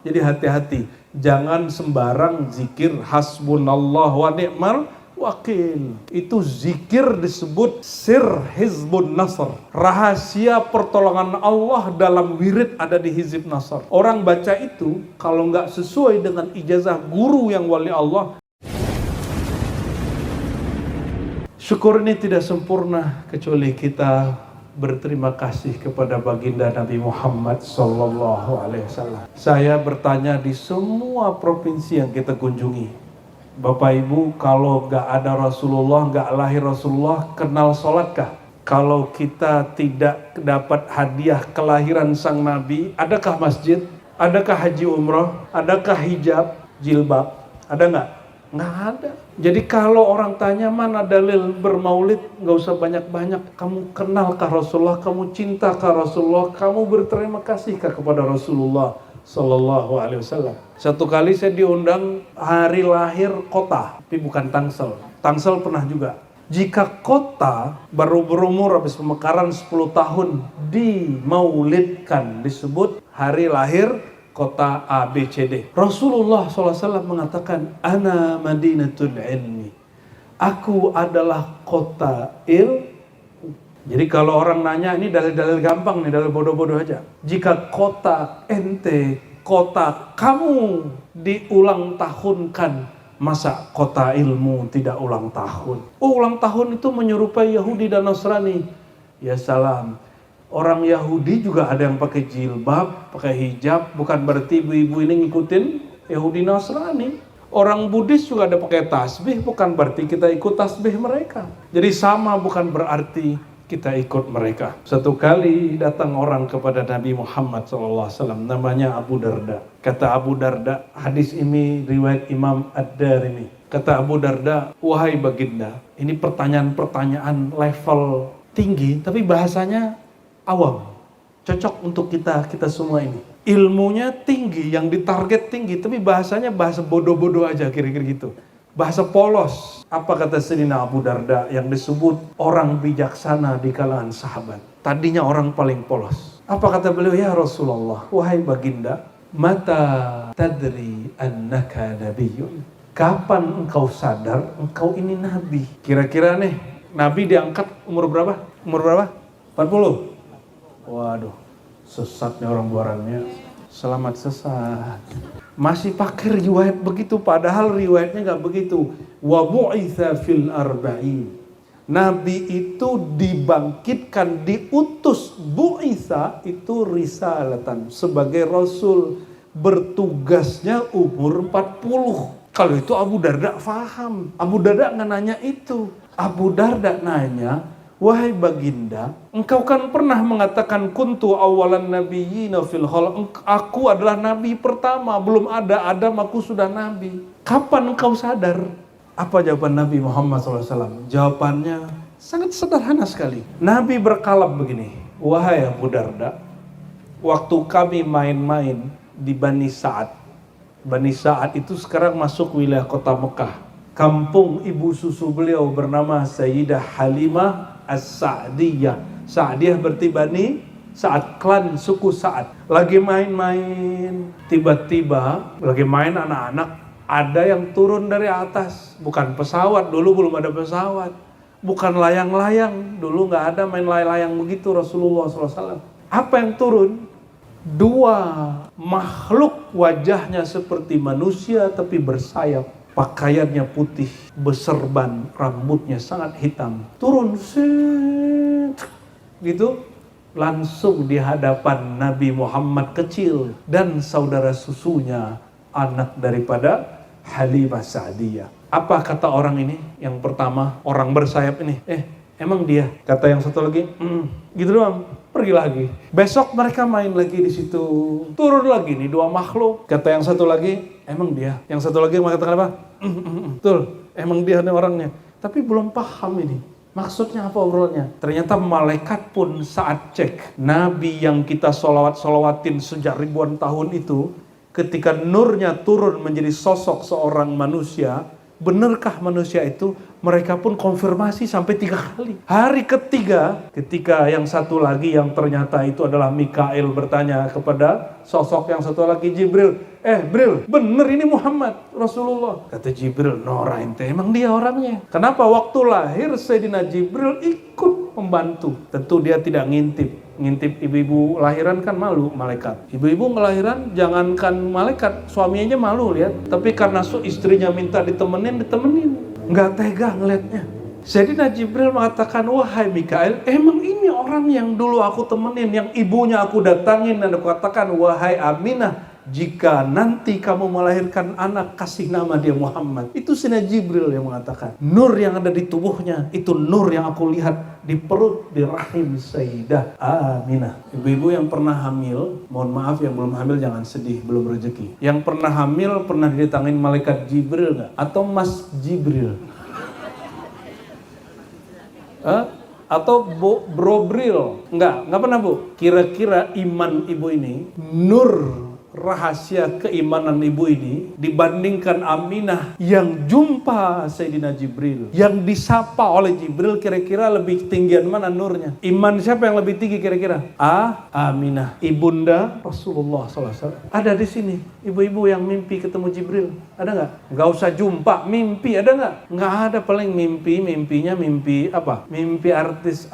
Jadi hati-hati, jangan sembarang zikir hasbunallah wa ni'mal wakil. Itu zikir disebut sir hizbun nasr. Rahasia pertolongan Allah dalam wirid ada di hizib nasr. Orang baca itu kalau nggak sesuai dengan ijazah guru yang wali Allah, syukur ini tidak sempurna kecuali kita berterima kasih kepada baginda Nabi Muhammad sallallahu alaihi wasallam. Saya bertanya di semua provinsi yang kita kunjungi, Bapak Ibu, kalau nggak ada Rasulullah, nggak lahir Rasulullah, kenal sholatkah? Kalau kita tidak dapat hadiah kelahiran sang Nabi, adakah masjid? Adakah haji umroh? Adakah hijab, jilbab? Ada nggak? Nggak ada. Jadi kalau orang tanya mana dalil bermaulid, nggak usah banyak-banyak. Kamu kenalkah Rasulullah? Kamu cintakah Rasulullah? Kamu berterima kasihkah kepada Rasulullah Sallallahu Alaihi Wasallam? Satu kali saya diundang hari lahir kota, tapi bukan Tangsel. Tangsel pernah juga. Jika kota baru berumur habis pemekaran 10 tahun dimaulidkan, disebut hari lahir kota ABCD. Rasulullah SAW mengatakan, Ana Madinatul Ilmi. Aku adalah kota ilmu. Jadi kalau orang nanya, ini dalil-dalil gampang nih, dalil bodoh-bodoh aja. Jika kota ente, kota kamu diulang tahunkan, masa kota ilmu tidak ulang tahun? Ulang tahun itu menyerupai Yahudi dan Nasrani. Ya salam. Orang Yahudi juga ada yang pakai jilbab, pakai hijab, bukan berarti ibu-ibu ini ngikutin Yahudi Nasrani. Orang Buddhis juga ada pakai tasbih, bukan berarti kita ikut tasbih mereka. Jadi sama, bukan berarti kita ikut mereka. Satu kali datang orang kepada Nabi Muhammad SAW, namanya Abu Darda. Kata Abu Darda, hadis ini riwayat Imam Ad-Darimi. Kata Abu Darda, wahai baginda, ini pertanyaan-pertanyaan level tinggi, tapi bahasanya awam, cocok untuk kita semua ini. Ilmunya tinggi, yang ditarget tinggi, tapi bahasanya bahasa bodoh-bodoh aja, kira-kira gitu. Bahasa polos. Apa kata Sayyidina Abu Darda yang disebut orang bijaksana di kalangan sahabat? Tadinya orang paling polos. Apa kata beliau? Ya Rasulullah, wahai baginda, mata tadri annaka nabiyyun. Kapan engkau sadar engkau ini nabi? Kira-kira nih, nabi diangkat umur berapa? Umur berapa? 40? Waduh, sesatnya orang buarannya. Selamat sesat. Masih pakai riwayat begitu, padahal riwayatnya nggak begitu. Wa bu'itsa fil arba'in. Nabi itu dibangkitkan, diutus. Bu'itsa itu risalatan, sebagai rasul, bertugasnya umur 40. Kalau itu Abu Darda faham. Abu Darda nggak nanya itu. Abu Darda nanya, wahai baginda, engkau kan pernah mengatakan kuntu awalan nabiyyina fil khalq. Aku adalah nabi pertama, belum ada Adam aku sudah nabi. Kapan engkau sadar? Apa jawaban Nabi Muhammad SAW? Jawabannya sangat sederhana sekali. Nabi berkalab begini, wahai Abu Darda, waktu kami main-main di Bani Sa'ad. Bani Sa'ad itu sekarang masuk wilayah kota Mekah. Kampung ibu susu beliau bernama Sayyidah Halimah As-Sa'diyah. Sa'diyah berarti Bani Sa'ad, klan suku Sa'ad. Lagi main-main, tiba-tiba lagi main anak-anak, ada yang turun dari atas. Bukan pesawat, dulu belum ada pesawat. Bukan layang-layang, dulu nggak ada main layang-layang begitu Rasulullah SAW. Apa yang turun? Dua makhluk, wajahnya seperti manusia tapi bersayap. Pakaiannya putih, berserban, rambutnya sangat hitam. Turun, gitu, langsung di hadapan Nabi Muhammad kecil dan saudara susunya, anak daripada Halimah Sa'diyah. Apa kata orang ini? Yang pertama, orang bersayap ini. Emang dia? Kata yang satu lagi, gitu doang. Pergi lagi. Besok mereka main lagi di situ. Turun lagi nih dua makhluk. Kata yang satu lagi, emang dia? Yang satu lagi mengatakan apa? Betul, emang dia nih orangnya. Tapi belum paham ini. Maksudnya apa obrolannya? Ternyata malaikat pun saat cek Nabi yang kita sholawat-sholawatin sejak ribuan tahun itu, ketika nurnya turun menjadi sosok seorang manusia, benarkah manusia itu? Mereka pun konfirmasi sampai 3 kali. Hari ketiga, ketika yang satu lagi yang ternyata itu adalah Mikail bertanya kepada sosok yang satu lagi, Jibril, Bril, bener ini Muhammad Rasulullah. Kata Jibril, Nora ente, emang dia orangnya. Kenapa waktu lahir Sayyidina Jibril ikut membantu? Tentu dia tidak ngintip ibu-ibu lahiran kan malu malaikat. Ibu-ibu ngelahiran jangankan malaikat, suaminya aja malu lihat. Tapi karena istrinya minta ditemenin. Nggak tega ngeliatnya. Sayyidina Jibril mengatakan, wahai Mikail, emang ini orang yang dulu aku temenin, yang ibunya aku datangin dan aku katakan, wahai Aminah, jika nanti kamu melahirkan anak, kasih nama dia Muhammad. Itu Sayyidina Jibril yang mengatakan. Nur yang ada di tubuhnya, itu nur yang aku lihat di perut, di rahim Sayyidah Aminah. Ibu-ibu yang pernah hamil, mohon maaf yang belum hamil jangan sedih, belum rezeki. Yang pernah hamil, pernah didatangin malaikat Jibril nggak? Atau Mas Jibril? Atau Brobril? Enggak pernah Bu. Kira-kira iman ibu ini, nur rahasia keimanan ibu ini dibandingkan Aminah yang jumpa Sayyidina Jibril, yang disapa oleh Jibril, kira-kira lebih tinggian mana nurnya? Iman siapa yang lebih tinggi kira-kira? Aminah, ibunda Rasulullah SAW. Ada di sini ibu-ibu yang mimpi ketemu Jibril, ada nggak? Nggak usah jumpa, mimpi ada nggak? Nggak ada, paling mimpinya mimpi apa? Mimpi aktris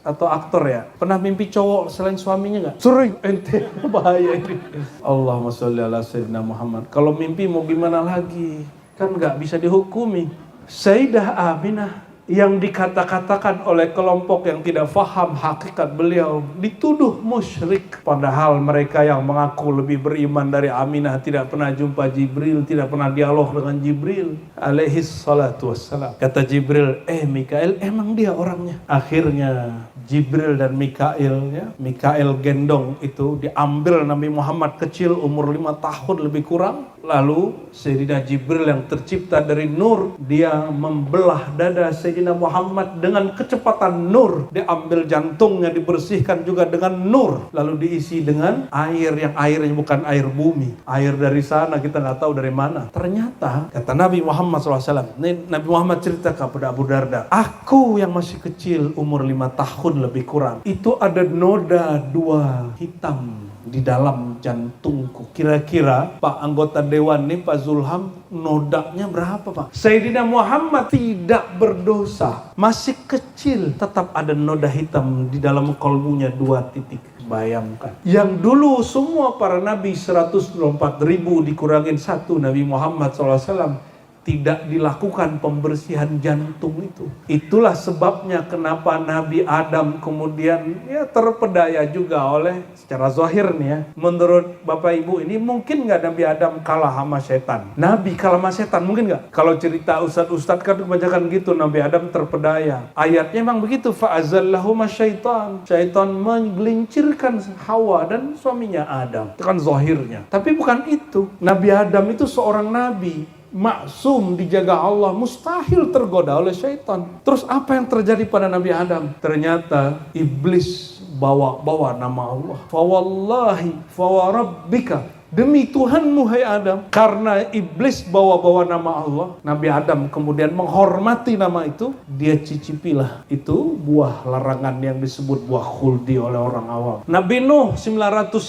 atau aktor ya. Pernah mimpi cowok selain suaminya nggak? Sering, ente bahaya ini. Allahumma sholli ala Sayyidina Muhammad. Kalau mimpi mau gimana lagi? Kan nggak bisa dihukumi. Sayyidah Aminah yang dikata-katakan oleh kelompok yang tidak faham hakikat beliau dituduh musyrik, padahal mereka yang mengaku lebih beriman dari Aminah tidak pernah jumpa Jibril, tidak pernah dialog dengan Jibril alaihi salatu wassalam. Kata Jibril, Mikail, emang dia orangnya? Akhirnya Jibril dan Mikail gendong itu diambil Nabi Muhammad kecil umur 5 tahun lebih kurang. Lalu Sayyidina Jibril yang tercipta dari nur, dia membelah dada Sayyidina Muhammad dengan kecepatan nur. Diambil jantungnya, dibersihkan juga dengan nur. Lalu diisi dengan air yang airnya bukan air bumi. Air dari sana kita nggak tahu dari mana. Ternyata kata Nabi Muhammad SAW, ini Nabi Muhammad cerita kepada Abu Darda, aku yang masih kecil umur 5 tahun lebih kurang, itu ada noda 2 hitam di dalam jantungku. Kira-kira Pak anggota dewan nih, Pak Zulham, nodanya berapa Pak? Sayyidina Muhammad tidak berdosa, masih kecil, tetap ada noda hitam di dalam kolbunya 2 titik. Bayangkan. Yang dulu semua para nabi 124.000 dikurangin 1 Nabi Muhammad SAW, tidak dilakukan pembersihan jantung itu. Itulah sebabnya kenapa Nabi Adam kemudian terpedaya juga oleh secara zahir nih ya. Menurut Bapak Ibu ini mungkin nggak Nabi Adam kalah sama setan? Nabi kalah sama setan mungkin nggak? Kalau cerita ustadz-ustadz kan kebanyakan gitu, Nabi Adam terpedaya. Ayatnya memang begitu. Fa'azallahuma syaitan. Syaitan menggelincirkan Hawa dan suaminya Adam. Itu kan zahirnya. Tapi bukan itu. Nabi Adam itu seorang nabi, maksum, dijaga Allah, mustahil tergoda oleh syaitan. Terus apa yang terjadi pada Nabi Adam? Ternyata iblis bawa nama Allah. Fawallahi fawarabbika, demi Tuhanmu hai Adam. Karena iblis bawa nama Allah, Nabi Adam kemudian menghormati nama itu. Dia cicipilah itu buah larangan yang disebut buah khuldi oleh orang awam. Nabi Nuh 950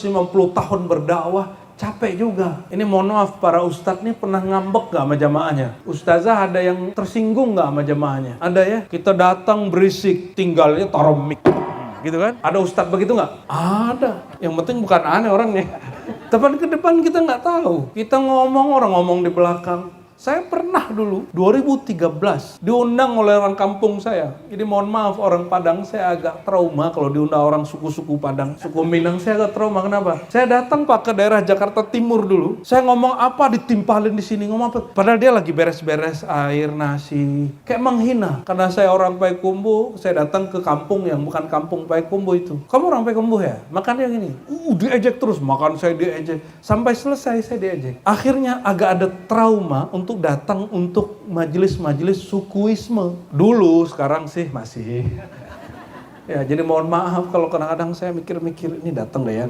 tahun berdakwah, capek juga. Ini mohon maaf, para ustadz nih pernah ngambek gak sama jamaahnya? Ustazah ada yang tersinggung gak sama jamaahnya? Ada ya? Kita datang berisik, tinggalnya taruh mic. Gitu kan? Ada ustadz begitu gak? Ada. Yang penting bukan aneh orangnya. Tapi ke depan kita gak tahu. Kita ngomong, orang ngomong di belakang. Saya pernah dulu 2013 diundang oleh orang kampung saya. Jadi mohon maaf, orang Padang saya agak trauma kalau diundang orang suku-suku Padang. Suku Minang saya agak trauma. Kenapa? Saya datang Pak ke daerah Jakarta Timur dulu. Saya ngomong apa ditimpalin di sini, ngomong apa? Padahal dia lagi beres-beres air, nasi. Kayak menghina. Karena saya orang Payakumbuh, saya datang ke kampung yang bukan kampung Payakumbuh itu. Kamu orang Payakumbuh ya? Makannya gini. Diejek terus, makan saya diejek. Sampai selesai saya diejek. Akhirnya agak ada trauma untuk datang untuk majelis-majelis sukuisme. Dulu, sekarang sih masih. Ya, jadi mohon maaf kalau kadang-kadang saya mikir-mikir, ini datang ya.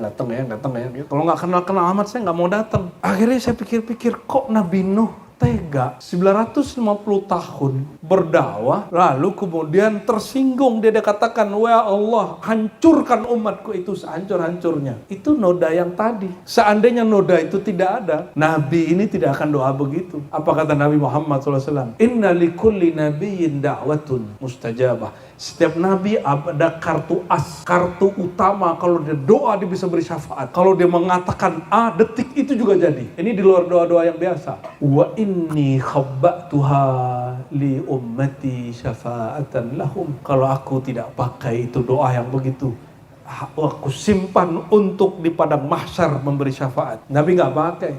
Kalau nggak kenal-kenal amat saya nggak mau datang. Akhirnya saya pikir-pikir, kok Nabi Nuh tega 950 tahun berdakwah, lalu kemudian tersinggung. Dia katakan, "Wah Allah, hancurkan umatku itu sehancur-hancurnya." Itu noda yang tadi. Seandainya noda itu tidak ada, Nabi ini tidak akan doa begitu. Apa kata Nabi Muhammad SAW? "Inna likulli nabiyyin da'watun mustajabah." Setiap nabi ada kartu as, kartu utama. Kalau dia doa dia bisa beri syafaat. Kalau dia mengatakan A, detik itu juga jadi. Ini di luar doa-doa yang biasa. Wa inni khabba'tuha li ummati syafa'atan lahum. Kalau aku tidak pakai itu doa yang begitu, aku simpan untuk di padang mahsyar memberi syafaat. Nabi nggak pakai.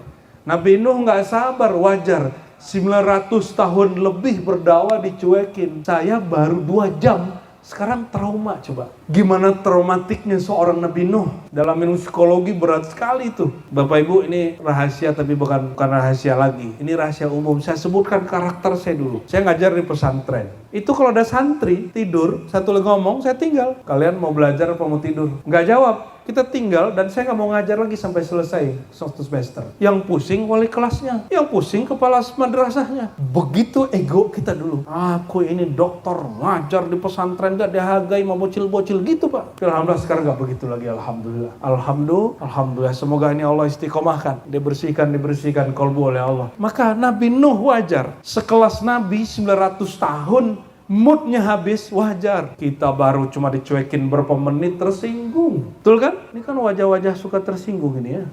Nabi Nuh nggak sabar, wajar. 900 tahun lebih berdakwah dicuekin. Saya baru 2 jam. Sekarang trauma coba. Gimana traumatiknya seorang Nabi Nuh. Dalam ilmu psikologi berat sekali itu. Bapak Ibu, ini rahasia tapi bukan rahasia lagi. Ini rahasia umum. Saya sebutkan karakter saya dulu. Saya ngajar di pesantren. Itu kalau ada santri tidur, satu lagi ngomong, saya tinggal. Kalian mau belajar apa mau tidur? Nggak jawab. Kita tinggal dan saya nggak mau ngajar lagi sampai selesai satu semester. Yang pusing wali kelasnya, yang pusing kepala madrasahnya. Begitu ego kita dulu. Aku ini dokter, ngajar di pesantren nggak dihargai, mau bocil-bocil gitu Pak. Alhamdulillah sekarang nggak begitu lagi. Alhamdulillah. Semoga ini Allah istiqomahkan, dibersihkan kolbu oleh Allah. Maka Nabi Nuh wajar. Sekelas Nabi 900 tahun. Moodnya habis, wajar. Kita baru cuma dicuekin berapa menit tersinggung. Betul kan? Ini kan wajah-wajah suka tersinggung ini ya.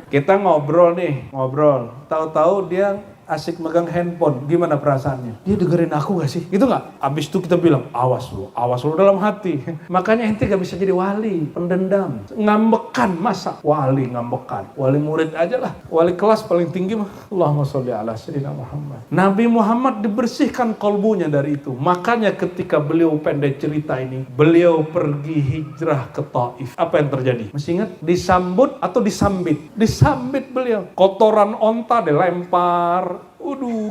Kita ngobrol. Tahu-tahu dia asik megang handphone. Gimana perasaannya? Dia dengerin aku gak sih? Gitu gak? Abis itu kita bilang, awas lu dalam hati. Makanya ente gak bisa jadi wali, pendendam. Ngambekan, masa? Wali ngambekan. Wali murid aja lah. Wali kelas paling tinggi mah. Allahumma sholli ala sayyidina Muhammad. Nabi Muhammad dibersihkan kolbunya dari itu. Makanya ketika beliau pendek cerita ini, beliau pergi hijrah ke Taif. Apa yang terjadi? Masih ingat? Disambut atau disambit? Disambit beliau. Kotoran onta dilempar.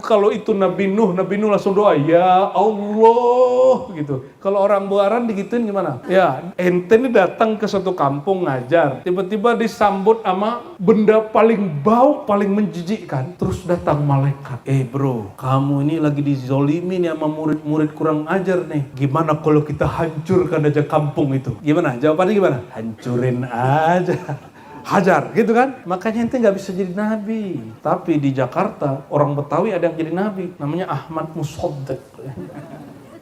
Kalau itu Nabi Nuh langsung doa, ya Allah gitu. Kalau orang buaran digituin gimana? Ya, ente ini datang ke suatu kampung ngajar, tiba-tiba disambut sama benda paling bau, paling menjijikkan. Terus datang malaikat. Bro, kamu ini lagi dizolimin sama murid-murid kurang ajar nih. Gimana kalau kita hancurkan aja kampung itu? Gimana? Jawabannya gimana? Hancurin aja. Hajar, gitu kan? Makanya ente nggak bisa jadi nabi. Tapi di Jakarta, orang Betawi ada yang jadi nabi. Namanya Ahmad Musaddiq.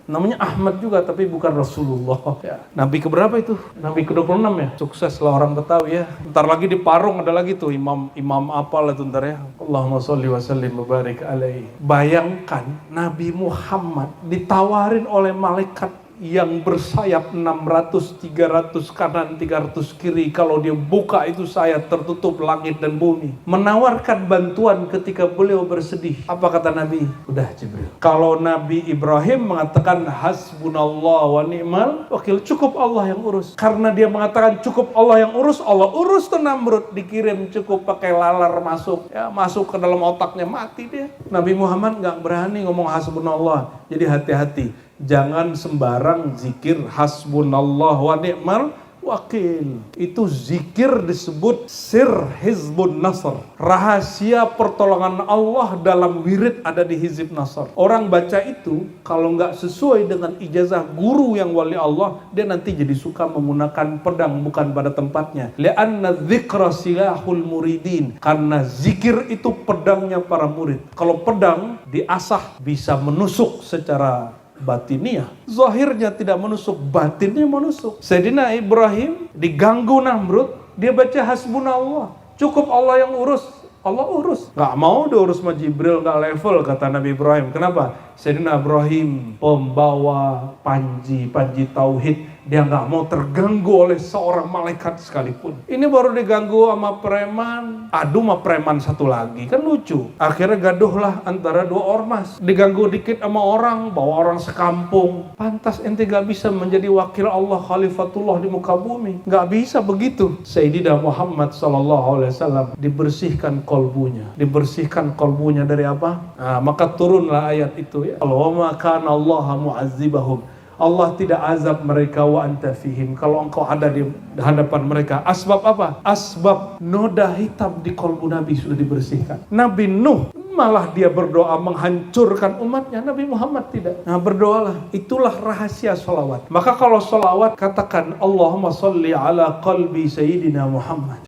Namanya Ahmad juga, tapi bukan Rasulullah. Ya. Nabi keberapa itu? Nabi ke-26 ya? Sukses lah orang Betawi ya. Ntar lagi di Parung ada lagi tuh, imam apalah tuh ntar ya. Allahumma sholli wa sallim wa barik alaihi. Bayangkan, Nabi Muhammad ditawarin oleh malaikat yang bersayap 600, 300 kanan, 300 kiri. Kalau dia buka itu sayap tertutup langit dan bumi. Menawarkan bantuan ketika beliau bersedih. Apa kata Nabi? Udah Jibril. Kalau Nabi Ibrahim mengatakan hasbunallah wa ni'mal wakil, cukup Allah yang urus. Karena dia mengatakan cukup Allah yang urus, Allah urus tuh Namrud. Dikirim cukup pakai lalar masuk. Ya, masuk ke dalam otaknya, mati dia. Nabi Muhammad gak berani ngomong hasbunallah. Jadi hati-hati. Jangan sembarang zikir hasbunallah wa ni'mal wakil. Itu zikir disebut sir Hizbun Nasr. Rahasia pertolongan Allah dalam wirid ada di Hizib Nasr. Orang baca itu kalau nggak sesuai dengan ijazah guru yang wali Allah, dia nanti jadi suka menggunakan pedang bukan pada tempatnya. Li'anna dzikra silahul muridin. Karena zikir itu pedangnya para murid. Kalau pedang diasah bisa menusuk secara batiniah. Zahirnya tidak menusuk, batinnya menusuk. Sayyidina Ibrahim diganggu Namrud, dia baca hasbunallah. Cukup Allah yang urus. Allah urus. Gak mau diurus sama Jibril, gak level kata Nabi Ibrahim. Kenapa? Sayyidina Ibrahim pembawa panji tauhid. Dia gak mau terganggu oleh seorang malaikat sekalipun. Ini baru diganggu sama preman. Aduh sama preman satu lagi. Kan lucu. Akhirnya gaduhlah antara dua ormas. Diganggu dikit sama orang, bawa orang sekampung. Pantas ente gak bisa menjadi wakil Allah, khalifatullah di muka bumi. Gak bisa begitu. Sayyidina Muhammad SAW dibersihkan kolbunya. Dibersihkan kolbunya dari apa? Nah, maka turunlah ayat itu ya. Allahumma kana Allah mu'azzibahum. Allah tidak azab mereka wa anta fihim. Kalau engkau ada di hadapan mereka. Asbab apa? Asbab noda hitam di kolbu Nabi sudah dibersihkan. Nabi Nuh malah dia berdoa menghancurkan umatnya. Nabi Muhammad tidak. Nah, berdoalah. Itulah rahasia sholawat. Maka kalau sholawat, katakan Allahumma sholli ala qalbi Sayyidina Muhammad.